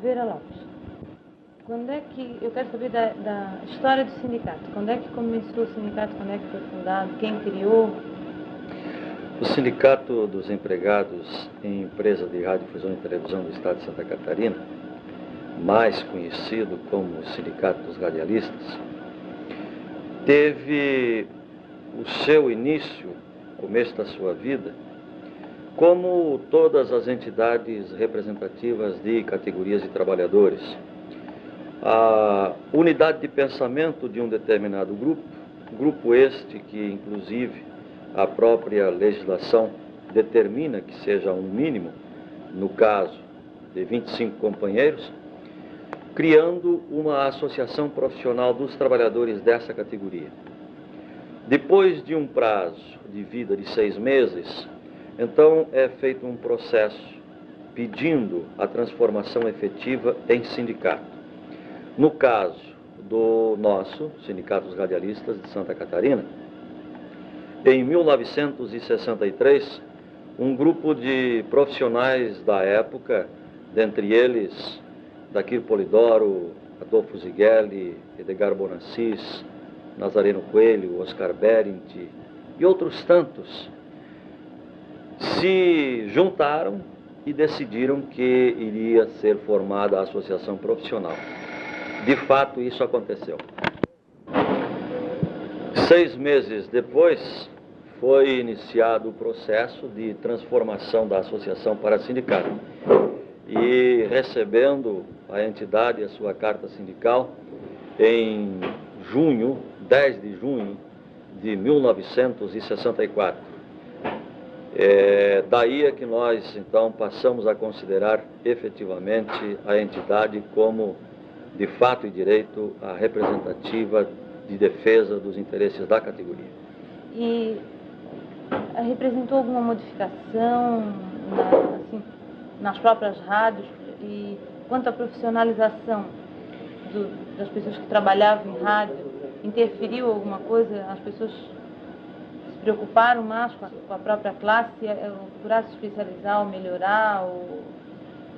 Oliveira Lopes. Quando é que, eu quero saber da história do sindicato. Quando é que começou o sindicato? Quando é que foi fundado? Quem criou? O Sindicato dos Empregados em Empresa de Radiodifusão e Televisão do Estado de Santa Catarina, mais conhecido como Sindicato dos Radialistas, teve o seu início, começo da sua vida, como todas as entidades representativas de categorias de trabalhadores. A unidade de pensamento de um determinado grupo este que, inclusive, a própria legislação determina que seja um mínimo, no caso de 25 companheiros, criando uma associação profissional dos trabalhadores dessa categoria. Depois de um prazo de vida de 6 meses, então é feito um processo pedindo a transformação efetiva em sindicato. No caso do nosso Sindicato dos Radialistas de Santa Catarina, em 1963, um grupo de profissionais da época, dentre eles Daquir Polidoro, Adolfo Zighelli, Edgar Bonassis, Nazareno Coelho, Oscar Berendt e outros tantos, se juntaram e decidiram que iria ser formada a associação profissional. De fato, isso aconteceu. 6 meses depois, foi iniciado o processo de transformação da associação para sindicato. E recebendo a entidade a sua carta sindical em 10 de junho de 1964. Daí é que nós, então, passamos a considerar efetivamente a entidade como, de fato e direito, a representativa de defesa dos interesses da categoria. E representou alguma modificação nas próprias rádios? E quanto à profissionalização das pessoas que trabalhavam em rádio, interferiu alguma coisa? As pessoas se preocuparam mais com a própria classe, procuraram se especializar ou melhorar?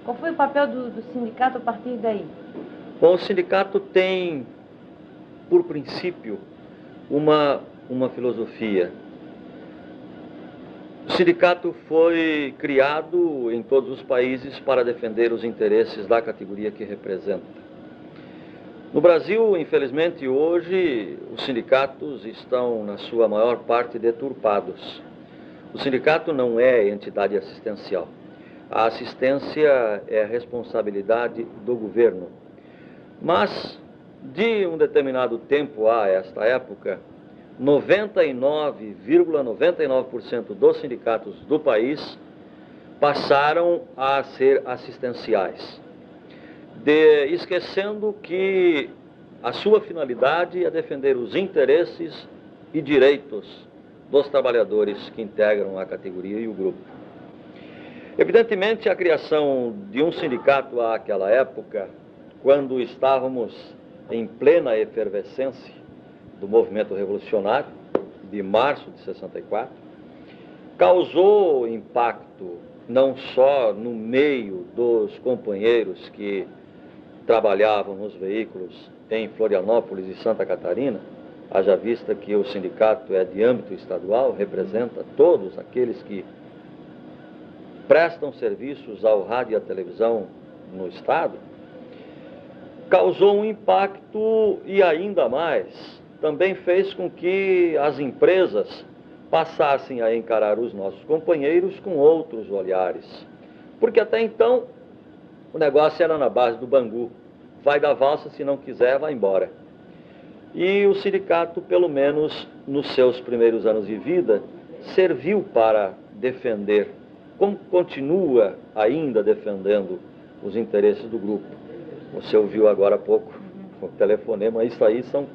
Qual foi o papel do sindicato a partir daí? Bom, o sindicato tem, por princípio, uma filosofia. O sindicato foi criado em todos os países para defender os interesses da categoria que representa. No Brasil, infelizmente, hoje, os sindicatos estão, na sua maior parte, deturpados. O sindicato não é entidade assistencial. A assistência é responsabilidade do governo. Mas, de um determinado tempo a esta época, 99,99% dos sindicatos do país passaram a ser assistenciais, esquecendo que a sua finalidade é defender os interesses e direitos dos trabalhadores que integram a categoria e o grupo. Evidentemente, a criação de um sindicato àquela época, quando estávamos em plena efervescência do movimento revolucionário de março de 64, causou impacto não só no meio dos companheiros que trabalhavam nos veículos em Florianópolis e Santa Catarina, haja vista que o sindicato é de âmbito estadual, representa todos aqueles que prestam serviços ao rádio e à televisão no estado, causou um impacto e ainda mais também fez com que as empresas passassem a encarar os nossos companheiros com outros olhares. Porque até então o negócio era na base do bangu. Vai dar valsa, se não quiser, vai embora. E o sindicato, pelo menos nos seus primeiros anos de vida, serviu para defender, como continua ainda defendendo os interesses do grupo. Você ouviu agora há pouco o telefonema, isso aí são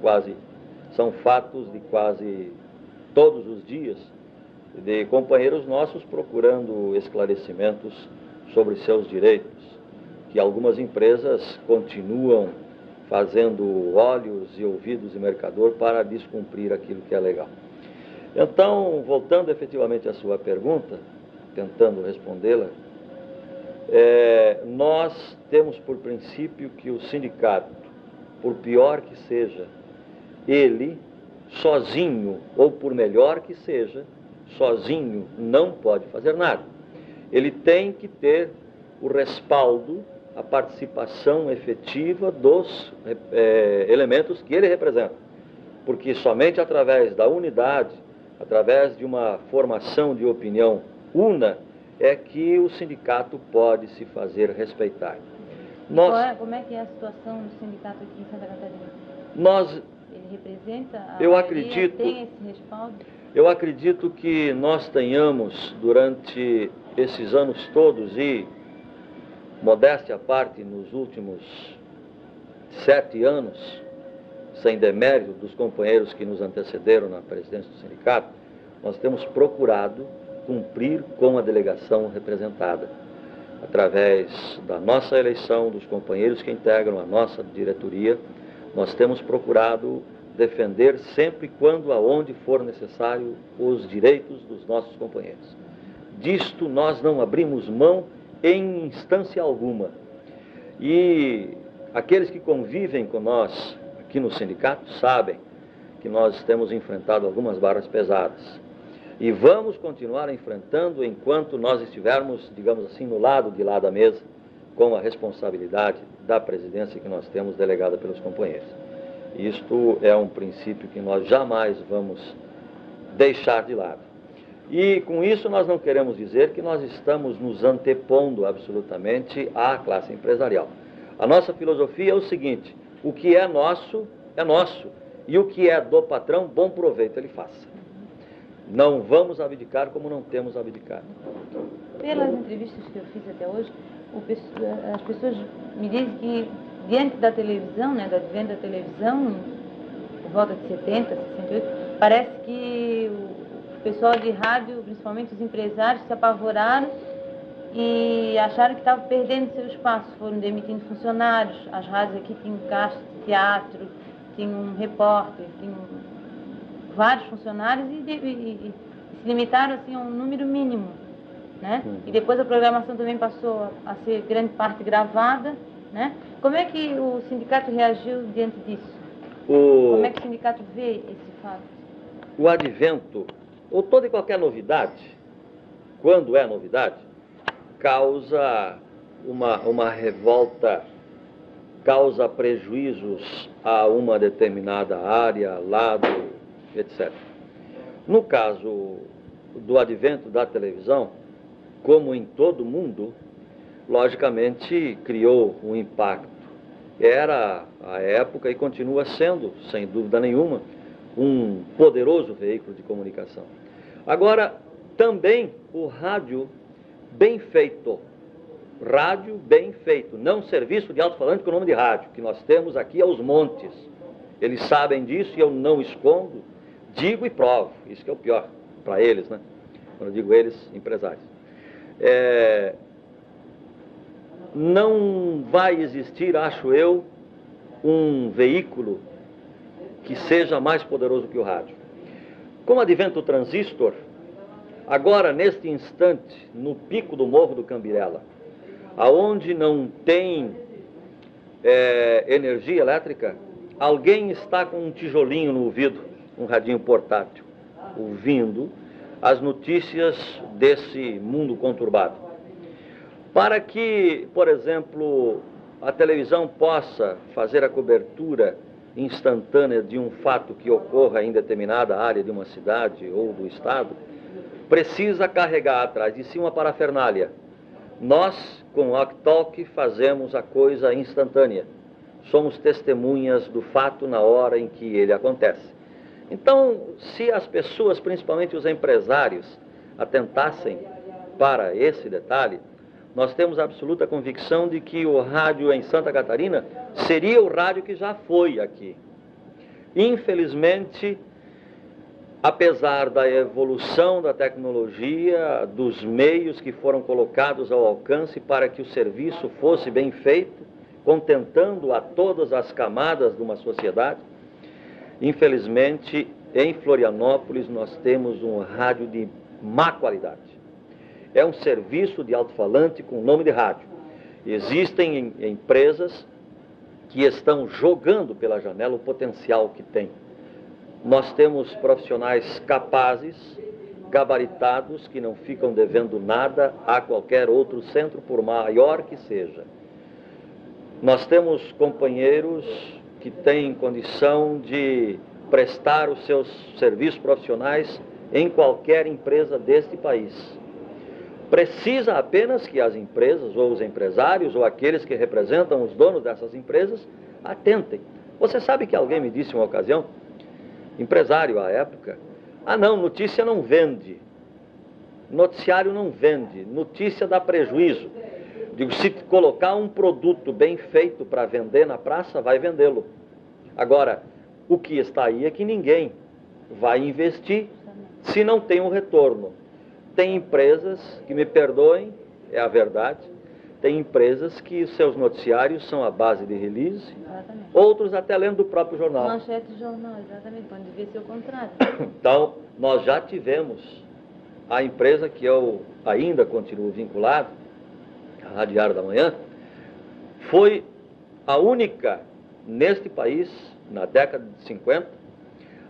fatos de quase todos os dias, de companheiros nossos procurando esclarecimentos sobre seus direitos, que algumas empresas continuam fazendo olhos e ouvidos de mercador para descumprir aquilo que é legal. Então, voltando efetivamente à sua pergunta, tentando respondê-la, Nós temos por princípio que o sindicato, por pior que seja ele, sozinho, ou por melhor que seja, sozinho não pode fazer nada. Ele tem que ter o respaldo, a participação efetiva dos elementos que ele representa. Porque somente através da unidade, através de uma formação de opinião una, é que o sindicato pode se fazer respeitar. Como é que é a situação do sindicato aqui em Santa Catarina? Ele representa a maioria, tem esse respaldo? Eu acredito que nós tenhamos, durante esses anos todos, e modéstia à parte, nos últimos 7 anos, sem demérito dos companheiros que nos antecederam na presidência do sindicato, nós temos procurado cumprir com a delegação representada, através da nossa eleição, dos companheiros que integram a nossa diretoria. Nós temos procurado defender sempre, quando, aonde for necessário, os direitos dos nossos companheiros. Disto nós não abrimos mão em instância alguma. E aqueles que convivem com nós aqui no sindicato sabem que nós temos enfrentado algumas barras pesadas. E vamos continuar enfrentando enquanto nós estivermos, digamos assim, no lado de lá da mesa, com a responsabilidade da presidência que nós temos delegada pelos companheiros. Isto é um princípio que nós jamais vamos deixar de lado. E com isso nós não queremos dizer que nós estamos nos antepondo absolutamente à classe empresarial. A nossa filosofia é o seguinte: o que é nosso, e o que é do patrão, bom proveito ele faça. Não vamos abdicar como não temos abdicado. Pelas entrevistas que eu fiz até hoje, as pessoas me dizem que diante da televisão, do advento da televisão, por volta de 70, 68, parece que o pessoal de rádio, principalmente os empresários, se apavoraram e acharam que estavam perdendo seu espaço, foram demitindo funcionários. As rádios aqui tinham caixa de teatro, tinham um repórter, tinham vários funcionários e se limitaram assim, a um número mínimo, né? E depois a programação também passou a ser grande parte gravada, né? Como é que o sindicato reagiu diante disso? Como é que o sindicato vê esse fato? O advento, ou toda e qualquer novidade, quando é novidade, causa uma revolta, causa prejuízos a uma determinada área, lado, etc. No caso do advento da televisão, como em todo mundo, logicamente criou um impacto. Era a época, e continua sendo, sem dúvida nenhuma, um poderoso veículo de comunicação. Agora, também o rádio bem feito, não serviço de alto-falante com o nome de rádio, que nós temos aqui aos montes. Eles sabem disso e eu não escondo, digo e provo. Isso que é o pior para eles, né? Quando eu digo eles, empresários. Não vai existir, acho eu, um veículo que seja mais poderoso que o rádio. Com o advento do transistor, agora, neste instante, no pico do Morro do Cambirela, aonde não tem energia elétrica, alguém está com um tijolinho no ouvido, um radinho portátil, ouvindo as notícias desse mundo conturbado. Para que, por exemplo, a televisão possa fazer a cobertura instantânea de um fato que ocorra em determinada área de uma cidade ou do estado, precisa carregar atrás de si uma parafernália. Nós, com o Octalk, fazemos a coisa instantânea. Somos testemunhas do fato na hora em que ele acontece. Então, se as pessoas, principalmente os empresários, atentassem para esse detalhe, nós temos absoluta convicção de que o rádio em Santa Catarina seria o rádio que já foi aqui. Infelizmente, apesar da evolução da tecnologia, dos meios que foram colocados ao alcance para que o serviço fosse bem feito, contentando a todas as camadas de uma sociedade, infelizmente, em Florianópolis nós temos um rádio de má qualidade. é um serviço de alto-falante com nome de rádio. Existem empresas que estão jogando pela janela o potencial que tem. Nós temos profissionais capazes, gabaritados, que não ficam devendo nada a qualquer outro centro, por maior que seja. Nós temos companheiros que têm condição de prestar os seus serviços profissionais em qualquer empresa deste país. Precisa apenas que as empresas, ou os empresários, ou aqueles que representam os donos dessas empresas, atentem. Você sabe que alguém me disse uma ocasião, empresário à época, não, notícia não vende, noticiário não vende, notícia dá prejuízo. Digo, se colocar um produto bem feito para vender na praça, vai vendê-lo. Agora, o que está aí é que ninguém vai investir se não tem um retorno. Tem empresas, que me perdoem, é a verdade, tem empresas que seus noticiários são à base de release, exatamente. Outros até lendo do próprio jornal. Manchete de jornal, exatamente, quando devia ser o contrário. Então, nós já tivemos a empresa que eu ainda continuo vinculado, a Rádio Diário da Manhã, foi a única neste país, na década de 50,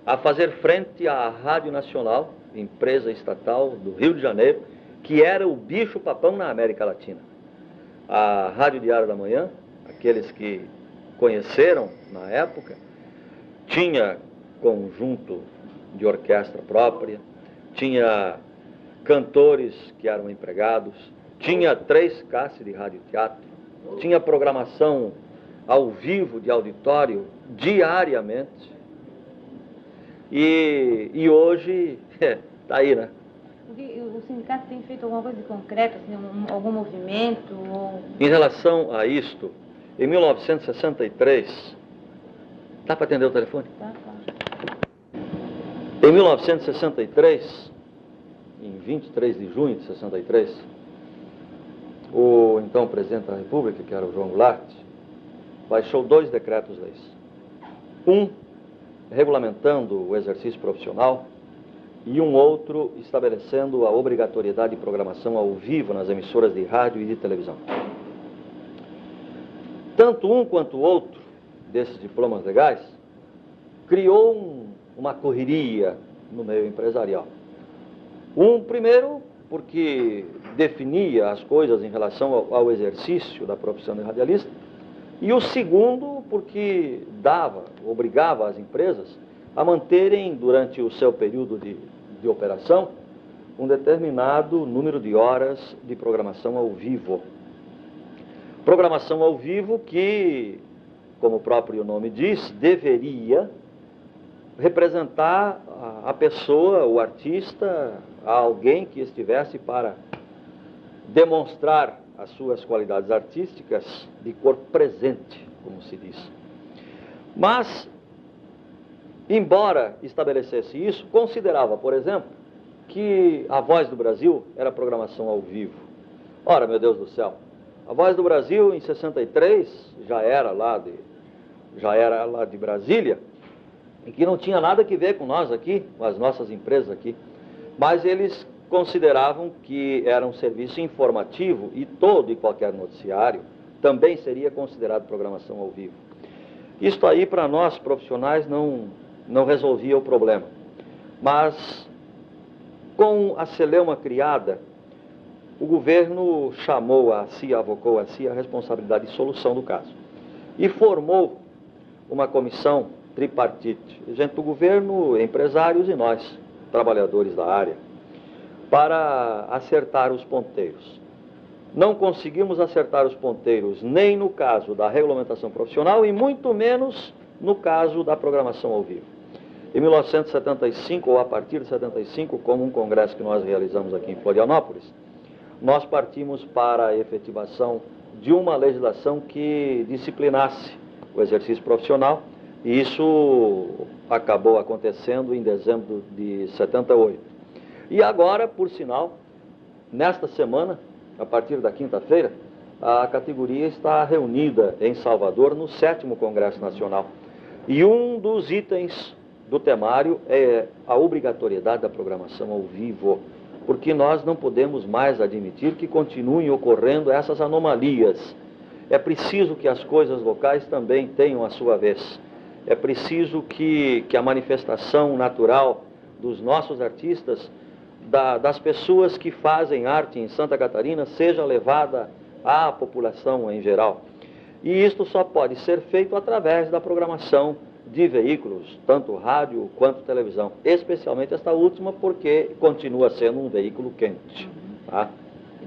a fazer frente à Rádio Nacional, empresa estatal do Rio de Janeiro, que era o bicho-papão na América Latina. A Rádio Diário da Manhã, aqueles que conheceram na época, tinha conjunto de orquestra própria, tinha cantores que eram empregados, tinha 3 classes de radioteatro, tinha programação ao vivo de auditório diariamente. E hoje, está aí, né? O sindicato tem feito alguma coisa de concreto, assim, algum movimento? Ou... Em relação a isto, em 1963, dá para atender o telefone? Tá. Em 1963, em 23 de junho de 63, o então presidente da República, que era o João Goulart, baixou 2 decretos-leis. Um, regulamentando o exercício profissional, e um outro estabelecendo a obrigatoriedade de programação ao vivo nas emissoras de rádio e de televisão. Tanto um quanto o outro desses diplomas legais criou uma correria no meio empresarial. Primeiro, porque definia as coisas em relação ao exercício da profissão de radialista, e o segundo, porque obrigava as empresas a manterem, durante o seu período de operação, um determinado número de horas de programação ao vivo. Programação ao vivo que, como o próprio nome diz, deveria representar a pessoa, o artista, alguém que estivesse para demonstrar as suas qualidades artísticas de corpo presente, como se diz. Mas, embora estabelecesse isso, considerava, por exemplo, que a Voz do Brasil era programação ao vivo. Ora, meu Deus do céu, a Voz do Brasil, em 63, já era lá de Brasília, e que não tinha nada que ver com nós aqui, com as nossas empresas aqui. Mas eles consideravam que era um serviço informativo e todo e qualquer noticiário também seria considerado programação ao vivo. Isto aí, para nós profissionais, não resolvia o problema. Mas, com a celeuma criada, o governo avocou a si a responsabilidade de solução do caso. E formou uma comissão tripartite, gente do governo, empresários e nós, trabalhadores da área, para acertar os ponteiros. Não conseguimos acertar os ponteiros nem no caso da regulamentação profissional e muito menos no caso da programação ao vivo. Em 1975, ou a partir de 75, como um congresso que nós realizamos aqui em Florianópolis, nós partimos para a efetivação de uma legislação que disciplinasse o exercício profissional, e isso acabou acontecendo em dezembro de 78. E agora, por sinal, nesta semana, a partir da quinta-feira, a categoria está reunida em Salvador no 7º Congresso Nacional. E um dos itens do temário é a obrigatoriedade da programação ao vivo porque nós não podemos mais admitir que continuem ocorrendo essas anomalias. É preciso que as coisas locais também tenham a sua vez. É preciso que a manifestação natural dos nossos artistas, das pessoas que fazem arte em Santa Catarina, seja levada à população em geral. E isto só pode ser feito através da programação de veículos, tanto rádio quanto televisão, especialmente esta última, porque continua sendo um veículo quente. Tá?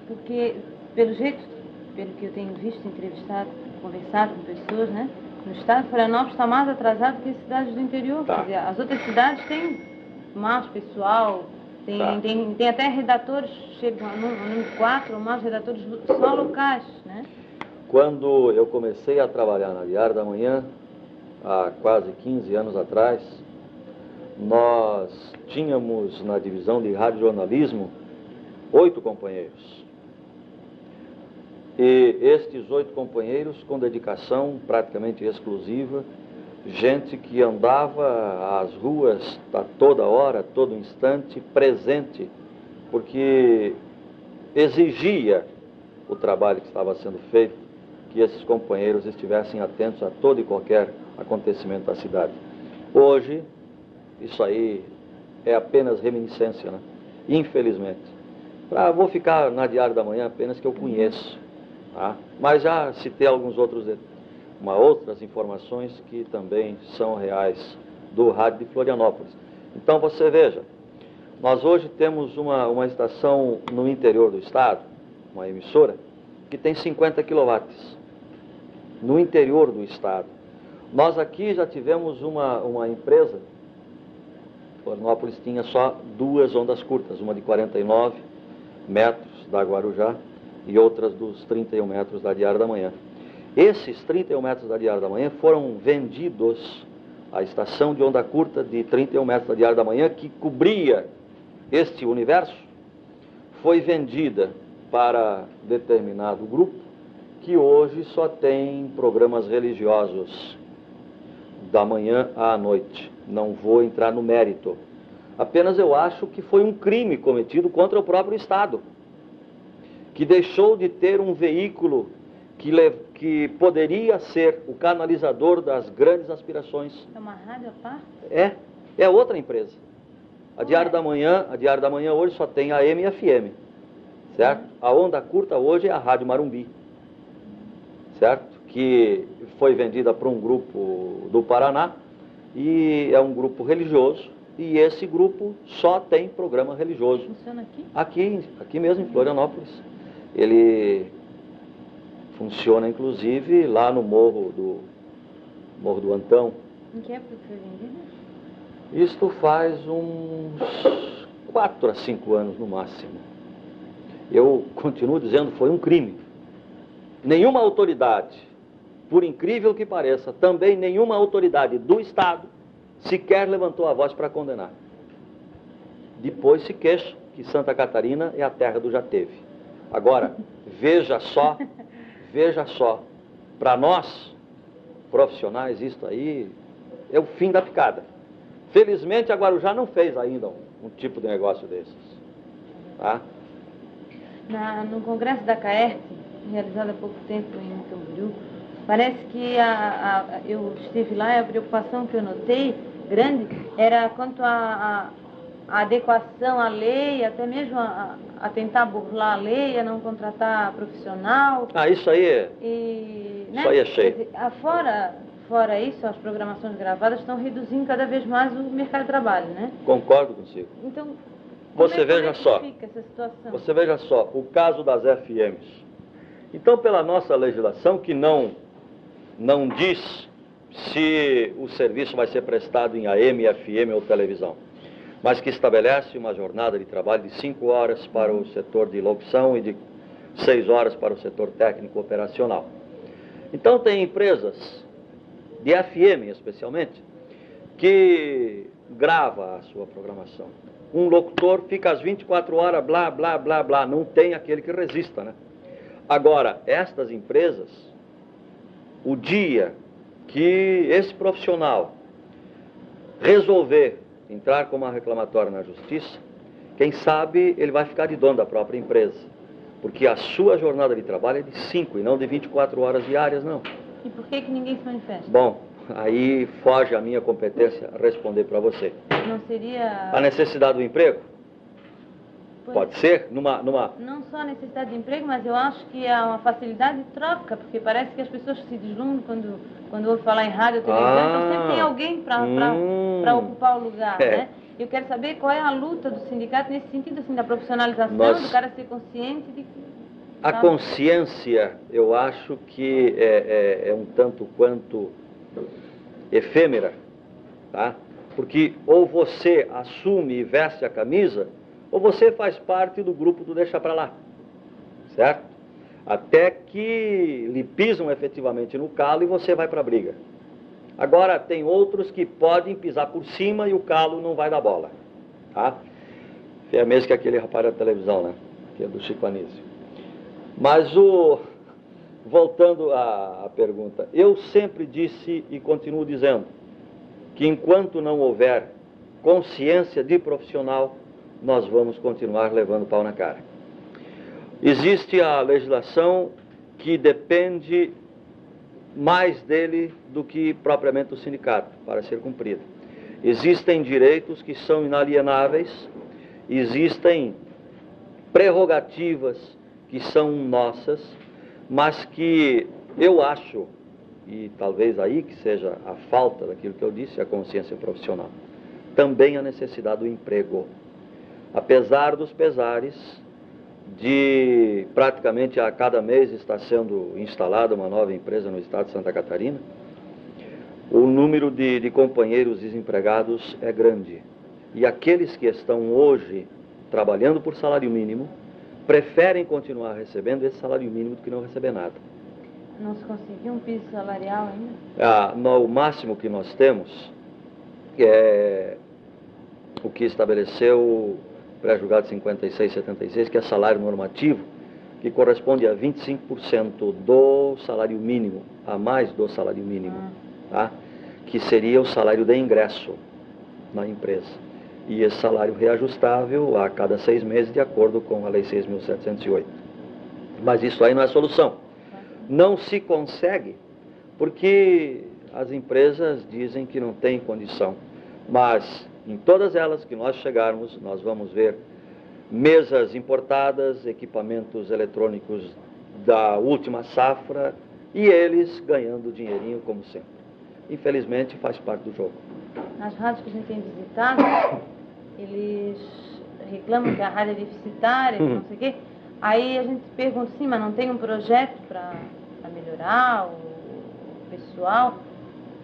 Porque, pelo que eu tenho visto, entrevistado, conversado com pessoas, né? No estado, Florianópolis está mais atrasado que as cidades do interior. Tá. Quer dizer, as outras cidades têm mais pessoal, tem até redatores, chegam no número 4 ou mais redatores só locais, né? Quando eu comecei a trabalhar na Diário da Manhã, há quase 15 anos atrás, nós tínhamos na divisão de radiojornalismo 8 companheiros. E estes 8 companheiros, com dedicação praticamente exclusiva, gente que andava às ruas a toda hora, a todo instante, presente, porque exigia o trabalho que estava sendo feito, que esses companheiros estivessem atentos a todo e qualquer acontecimento da cidade. Hoje, isso aí é apenas reminiscência, né? Infelizmente. Vou ficar na Diário da Manhã apenas que eu conheço, tá? Mas já citei outras informações que também são reais do rádio de Florianópolis. Então você veja, nós hoje temos uma estação no interior do estado, uma emissora, que tem 50 kW, no interior do estado. Nós aqui já tivemos uma empresa, Florianópolis tinha só 2 ondas curtas, uma de 49 metros da Guarujá e outras dos 31 metros da Diário da Manhã. Esses 31 metros da Diário da Manhã foram vendidos à estação de onda curta de 31 metros da Diário da Manhã, que cobria este universo, foi vendida para determinado grupo, que hoje só tem programas religiosos da manhã à noite. Não vou entrar no mérito. Apenas eu acho que foi um crime cometido contra o próprio Estado, que deixou de ter um veículo que poderia ser o canalizador das grandes aspirações. É uma rádio à parte? É outra empresa. A Diário da Manhã hoje só tem AM e FM, certo? A onda curta hoje é a Rádio Marumbi, certo? Que foi vendida para um grupo do Paraná e é um grupo religioso, e esse grupo só tem programa religioso. Funciona aqui? Aqui mesmo em Florianópolis. Ele funciona inclusive lá no Morro do Antão. Em que época foi vendida? Isto faz uns 4 a 5 anos no máximo. Eu continuo dizendo, foi um crime. Nenhuma autoridade, por incrível que pareça, também nenhuma autoridade do Estado sequer levantou a voz para condenar. Depois se queixa que Santa Catarina é a terra do já teve. Agora, veja só, para nós, profissionais, isto aí é o fim da picada. Felizmente, a Guarujá não fez ainda um tipo de negócio desses. Tá? No congresso da CAERT, realizado há pouco tempo em Camboriú, parece que eu estive lá e a preocupação que eu notei, grande, era quanto à adequação à lei, até mesmo a tentar burlar a lei, a não contratar profissional. Isso aí né? Isso aí é cheio. Quer dizer, fora isso, as programações gravadas estão reduzindo cada vez mais o mercado de trabalho, né? Concordo consigo. Então, Você veja só, fica essa situação? Você veja só, o caso das FMs. Então, pela nossa legislação, que não diz se o serviço vai ser prestado em AM, FM ou televisão, mas que estabelece uma jornada de trabalho de 5 horas para o setor de locução e de 6 horas para o setor técnico operacional. Então, tem empresas, de FM especialmente, que grava a sua programação. Um locutor fica às 24 horas, blá, blá, blá, blá, não tem aquele que resista, né? Agora, estas empresas, o dia que esse profissional resolver entrar com uma reclamatória na justiça, Quem sabe ele vai ficar de dono da própria empresa, porque a sua jornada de trabalho é de 5 e não de 24 horas diárias, não. E por que ninguém se manifesta? Bom, aí foge a minha competência responder para você. Não seria... A necessidade do emprego? Pois, pode ser? Numa... Não só a necessidade de emprego, mas eu acho que há uma facilidade de troca, porque parece que as pessoas se deslumbram quando ouvem falar em rádio ou televisão, então sempre tem alguém para ocupar o lugar, né? Eu quero saber qual é a luta do sindicato nesse sentido, assim, da profissionalização, do cara ser consciente de que... A consciência, eu acho que é um tanto quanto efêmera, tá? Porque ou você assume e veste a camisa, ou você faz parte do grupo do deixa pra lá, certo? Até que lhe pisam efetivamente no calo e você vai pra briga. Agora, tem outros que podem pisar por cima e o calo não vai dar bola, tá? É mesmo que aquele rapaz da televisão, né? Que é do Chico Anísio. Mas voltando à pergunta, eu sempre disse e continuo dizendo que enquanto não houver consciência de profissional, nós vamos continuar levando pau na cara. Existe a legislação que depende mais dele do que propriamente do sindicato, para ser cumprida. Existem direitos que são inalienáveis, existem prerrogativas que são nossas, mas que eu acho, e talvez aí que seja a falta daquilo que eu disse, a consciência profissional, também a necessidade do emprego. Apesar dos pesares de praticamente a cada mês está sendo instalada uma nova empresa no estado de Santa Catarina, o número de companheiros desempregados é grande. E aqueles que estão hoje trabalhando por salário mínimo, preferem continuar recebendo esse salário mínimo do que não receber nada. Não se conseguiu um piso salarial ainda? O máximo que nós temos é o que estabeleceu o pré-julgado 5676, que é salário normativo, que corresponde a 25% do salário mínimo, a mais do salário mínimo, tá? Que seria o salário de ingresso na empresa. E esse salário reajustável a cada 6 meses, de acordo com a Lei 6.708. Mas isso aí não é solução. Não se consegue, porque as empresas dizem que não tem condição. Mas em todas elas que nós chegarmos, nós vamos ver mesas importadas, equipamentos eletrônicos da última safra, e eles ganhando dinheirinho como sempre. Infelizmente faz parte do jogo. Nas rádios que a gente tem visitado, eles reclamam que a rádio é deficitária, que não sei o quê. Aí a gente pergunta, sim, mas não tem um projeto para melhorar o pessoal?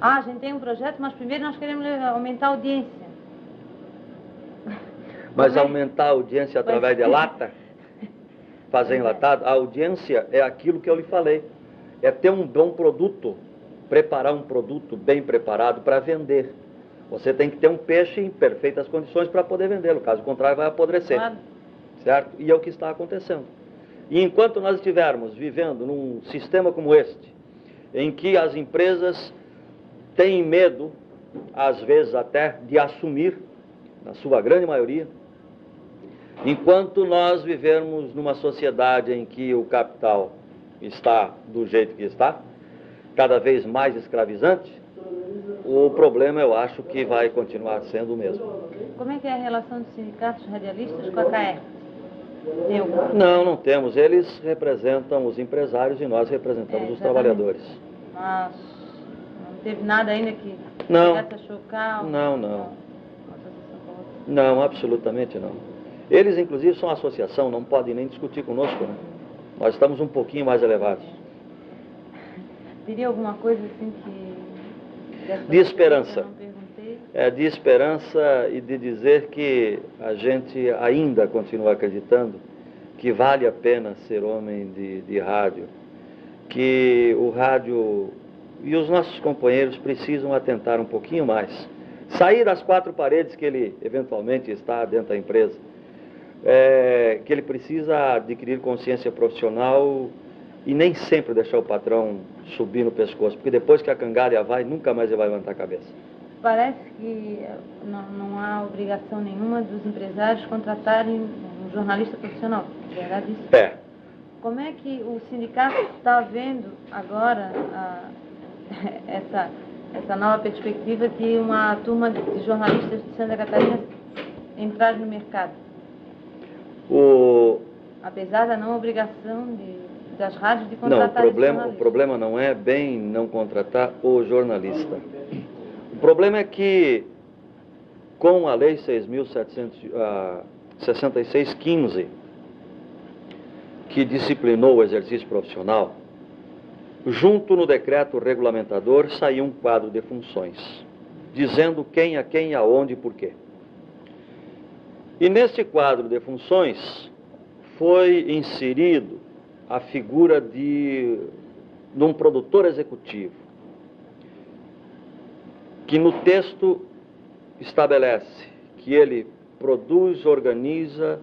A gente tem um projeto, mas primeiro nós queremos aumentar a audiência. Mas aumentar a audiência através de lata? Fazer enlatado? A audiência é aquilo que eu lhe falei. É ter um bom produto, preparar um produto bem preparado para vender. Você tem que ter um peixe em perfeitas condições para poder vendê-lo, caso contrário vai apodrecer, claro. Certo? E é o que está acontecendo. E enquanto nós estivermos vivendo num sistema como este, em que as empresas têm medo, às vezes até, de assumir, na sua grande maioria, enquanto nós vivermos numa sociedade em que o capital está do jeito que está, cada vez mais escravizante, o problema eu acho que vai continuar sendo o mesmo. Como é que é a relação dos sindicatos radialistas com a CAERT? Não temos. Eles representam os empresários e nós representamos os trabalhadores. Mas não teve nada ainda que chegasse a chocar? Não, absolutamente não. Eles, inclusive, são associação, não podem nem discutir conosco, né? Nós estamos um pouquinho mais elevados. Teria alguma coisa assim que... De esperança. De esperança e de dizer que a gente ainda continua acreditando que vale a pena ser homem de rádio, que o rádio e os nossos companheiros precisam atentar um pouquinho mais, sair das 4 paredes que ele eventualmente está dentro da empresa, que ele precisa adquirir consciência profissional e nem sempre deixar o patrão subir no pescoço, porque depois que a cangalha vai, nunca mais ele vai levantar a cabeça. parece que não há obrigação nenhuma dos empresários contratarem um jornalista profissional. É verdade isso? É. Como é que o sindicato está vendo agora essa nova perspectiva de uma turma de jornalistas de Santa Catarina entrar no mercado? Apesar da não obrigação das rádios de contratar o problema não é bem não contratar o jornalista. O problema é que, com a Lei 6.766/15, que disciplinou o exercício profissional, junto no decreto regulamentador saiu um quadro de funções, dizendo quem, aonde e por quê. E neste quadro de funções foi inserido a figura de um produtor executivo, que no texto estabelece que ele produz, organiza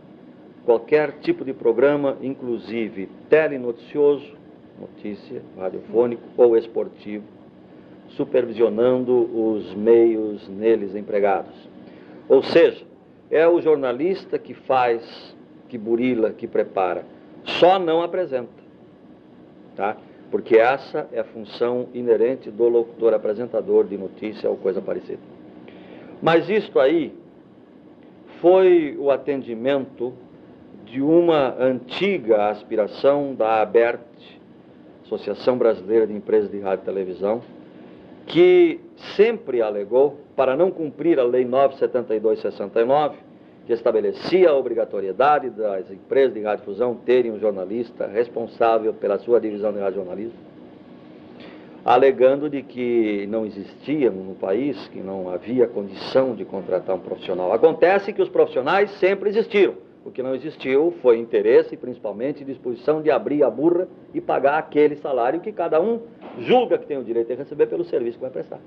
qualquer tipo de programa, inclusive telenoticioso, notícia, radiofônico ou esportivo, supervisionando os meios neles empregados. Ou seja, é o jornalista que faz, que burila, que prepara, só não apresenta, tá? Porque essa é a função inerente do locutor apresentador de notícia ou coisa parecida. Mas isto aí foi o atendimento de uma antiga aspiração da ABERT, Associação Brasileira de Empresas de Rádio e Televisão, que sempre alegou, para não cumprir a Lei 9.72/69, que estabelecia a obrigatoriedade das empresas de radiodifusão terem um jornalista responsável pela sua divisão de radiojornalismo, alegando de que não existia no país, que não havia condição de contratar um profissional. Acontece que os profissionais sempre existiram. O que não existiu foi interesse, principalmente, e disposição de abrir a burra e pagar aquele salário que cada um julga que tem o direito de receber pelo serviço que vai prestar.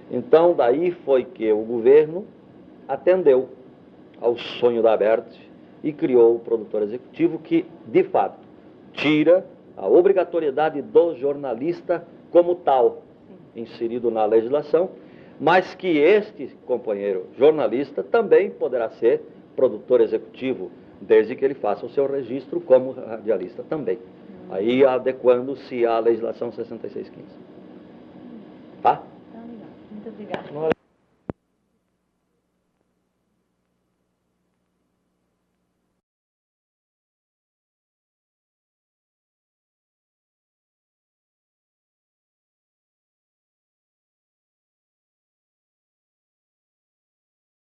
Então, daí foi que o governo atendeu ao sonho da ABERT e criou o produtor executivo que, de fato, tira a obrigatoriedade do jornalista como tal, inserido na legislação, mas que este companheiro jornalista também poderá ser produtor executivo, desde que ele faça o seu registro como radialista também. Aí adequando-se à legislação 6615. Tá? Tá legal. Muito obrigada.